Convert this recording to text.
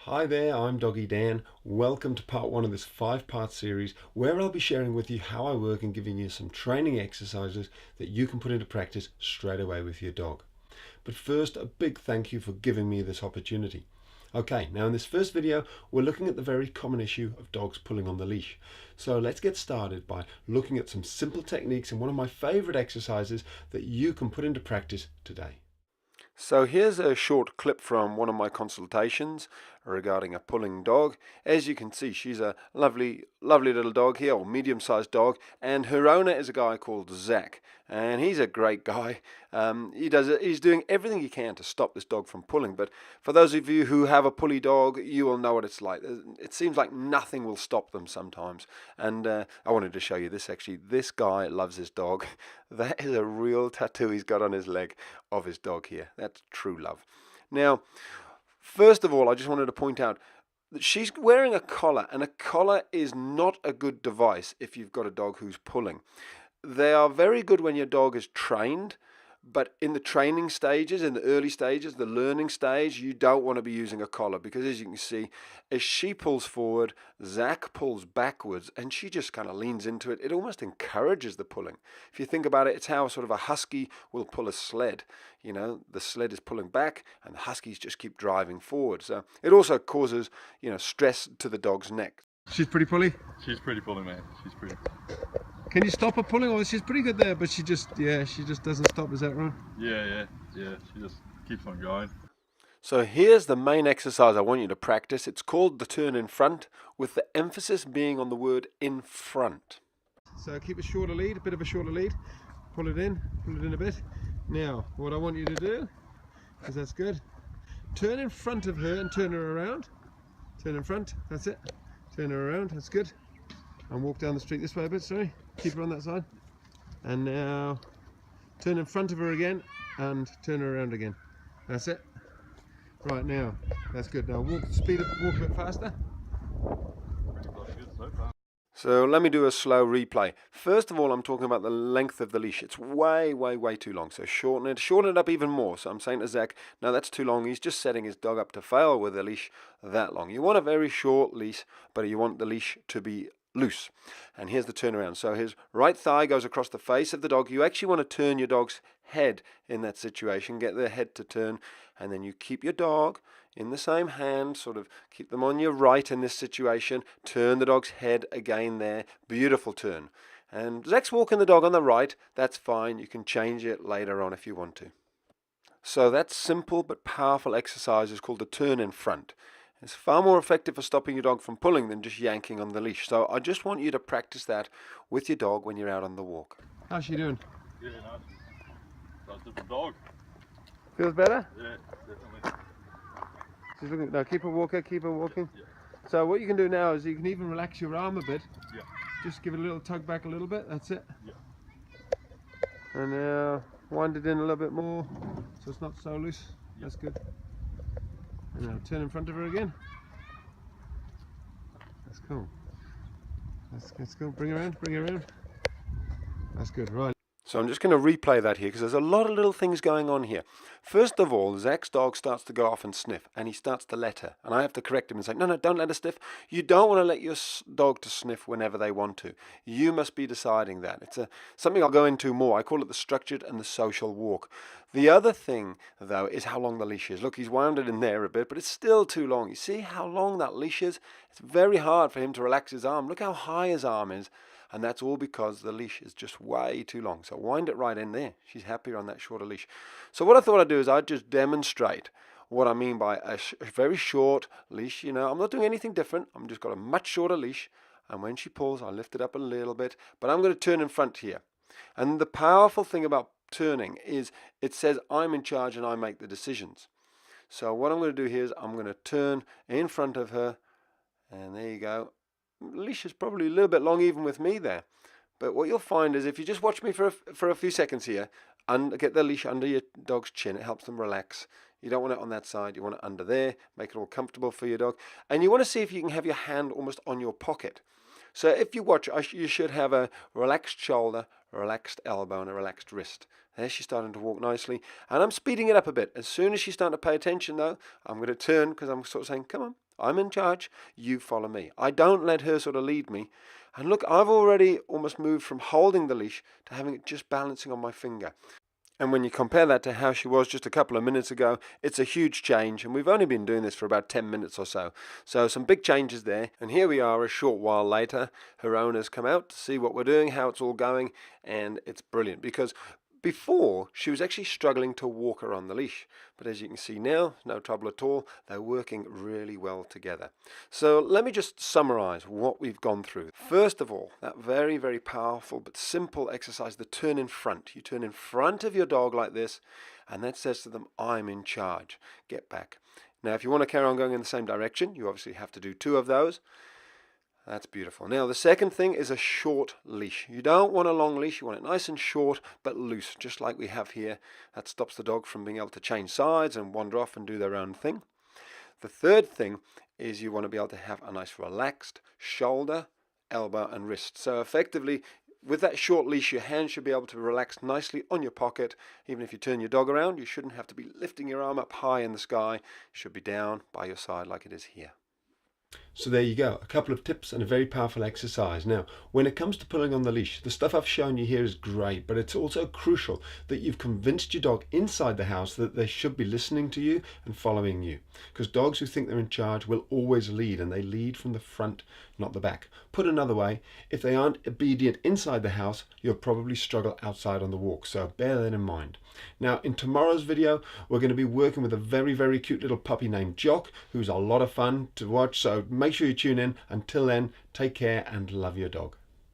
Hi there, I'm Doggy Dan. Welcome to part one of this 5-part series where I'll be sharing with you how I work and giving you some training exercises that you can put into practice straight away with your dog. But first, a big thank you for giving me this opportunity. Okay, now in this first video, we're looking at the very common issue of dogs pulling on the leash. So let's get started by looking at some simple techniques and one of my favorite exercises that you can put into practice today. So here's a short clip from one of my consultations regarding a pulling dog. As you can see, she's a lovely little dog here, or medium-sized dog, and her owner is a guy called Zach, and he's a great guy. He's doing everything he can to stop this dog from pulling, but for those of you who have a pulley dog, you will know what it's like. It seems like nothing will stop them sometimes, and I wanted to show you this actually. This guy loves his dog. That is a real tattoo he's got on his leg of his dog here. That's true love. Now, first of all, I just wanted to point out that she's wearing a collar, and a collar is not a good device if you've got a dog who's pulling. They are very good when your dog is trained, but in the training stages, in the early stages, the learning stage, you don't want to be using a collar because, as you can see, as she pulls forward, Zach pulls backwards, and she just kind of leans into it. It almost encourages the pulling. If you think about it, it's how sort of a husky will pull a sled. You know, the sled is pulling back, and the huskies just keep driving forward. So it also causes, stress to the dog's neck. She's pretty pully? She's pretty pully, man. She's pretty. Can you stop her pulling? Oh, she's pretty good there, but she just doesn't stop. Is that right? Yeah. She just keeps on going. So here's the main exercise I want you to practice. It's called the turn in front, with the emphasis being on the word in front. So keep a shorter lead, a bit of a shorter lead. Pull it in a bit. Now, what I want you to do, because that's good, turn in front of her and turn her around. Turn in front, that's it. Turn her around, that's good. And walk down the street this way a bit, sorry. Keep her on that side. And now, turn in front of her again and turn her around again. That's it. Right, now, that's good. Now walk a bit faster. So let me do a slow replay. First of all, I'm talking about the length of the leash. It's way too long. So shorten it up even more. So I'm saying to Zach, no, that's too long. He's just setting his dog up to fail with a leash that long. You want a very short leash, but you want the leash to be loose. And here's the turnaround. So his right thigh goes across the face of the dog. You actually want to turn your dog's head in that situation, get their head to turn, and then you keep your dog in the same hand, sort of keep them on your right in this situation, turn the dog's head again there, beautiful turn. And Zach's walking the dog on the right, that's fine, you can change it later on if you want to. So that simple but powerful exercise is called the turn in front. It's far more effective for stopping your dog from pulling than just yanking on the leash. So I just want you to practice that with your dog when you're out on the walk. How's she doing? Yeah, nice. That's a different dog. Feels better? Yeah, definitely. She's looking, no, keep her walking. Yeah. So what you can do now is you can even relax your arm a bit. Yeah. Just give it a little tug back a little bit, that's it. Yeah. And now wind it in a little bit more so it's not so loose. Yeah. That's good. And now turn in front of her again. That's cool. That's cool. Bring her around. That's good, right. So I'm just going to replay that here because there's a lot of little things going on here. First of all, Zach's dog starts to go off and sniff, and he starts to let her. And I have to correct him and say, no, don't let her sniff. You don't want to let your dog to sniff whenever they want to. You must be deciding that. It's something I'll go into more. I call it the structured and the social walk. The other thing, though, is how long the leash is. Look, he's wound it in there a bit, but it's still too long. You see how long that leash is? It's very hard for him to relax his arm. Look how high his arm is. And that's all because the leash is just way too long. So wind it right in there. She's happier on that shorter leash. So what I thought I'd do is I'd just demonstrate what I mean by a very short leash. You know, I'm not doing anything different. I'm just got a much shorter leash. And when she pulls, I lift it up a little bit. But I'm going to turn in front here. And the powerful thing about turning is it says I'm in charge and I make the decisions. So what I'm going to do here is I'm going to turn in front of her. And there you go. Leash is probably a little bit long even with me there, but what you'll find is if you just watch me for a few seconds here and get the leash under your dog's chin, it helps them relax. You don't want it on that side, you want it under there, make it all comfortable for your dog, and you want to see if you can have your hand almost on your pocket. So if you watch, you should have a relaxed shoulder, relaxed elbow, and a relaxed wrist. There, she's starting to walk nicely, and I'm speeding it up a bit. As soon as she's starting to pay attention, though, I'm going to turn, because I'm sort of saying, come on, I'm in charge, you follow me. I don't let her sort of lead me. And look, I've already almost moved from holding the leash to having it just balancing on my finger. And when you compare that to how she was just a couple of minutes ago, it's a huge change, and we've only been doing this for about 10 minutes or so. So some big changes there, and here we are a short while later. Her owners come out to see what we're doing, how it's all going, and it's brilliant, because before, she was actually struggling to walk her on the leash, but as you can see now, no trouble at all. They're working really well together. So let me just summarize what we've gone through. First of all, that very, very powerful but simple exercise, the turn in front. You turn in front of your dog like this, and that says to them, I'm in charge. Get back. Now, if you want to carry on going in the same direction, you obviously have to do 2 of those. That's beautiful. Now, the second thing is a short leash. You don't want a long leash. You want it nice and short, but loose, just like we have here. That stops the dog from being able to change sides and wander off and do their own thing. The third thing is you want to be able to have a nice relaxed shoulder, elbow, and wrist. So effectively, with that short leash, your hand should be able to relax nicely on your pocket. Even if you turn your dog around, you shouldn't have to be lifting your arm up high in the sky. It should be down by your side like it is here. So there you go, a couple of tips and a very powerful exercise. Now, when it comes to pulling on the leash, the stuff I've shown you here is great, but it's also crucial that you've convinced your dog inside the house that they should be listening to you and following you. Because dogs who think they're in charge will always lead, and they lead from the front, not the back. Put another way, if they aren't obedient inside the house, you'll probably struggle outside on the walk, so bear that in mind. Now, in tomorrow's video, we're going to be working with a very, very cute little puppy named Jock, who's a lot of fun to watch, so make sure you tune in. Until then, take care and love your dog.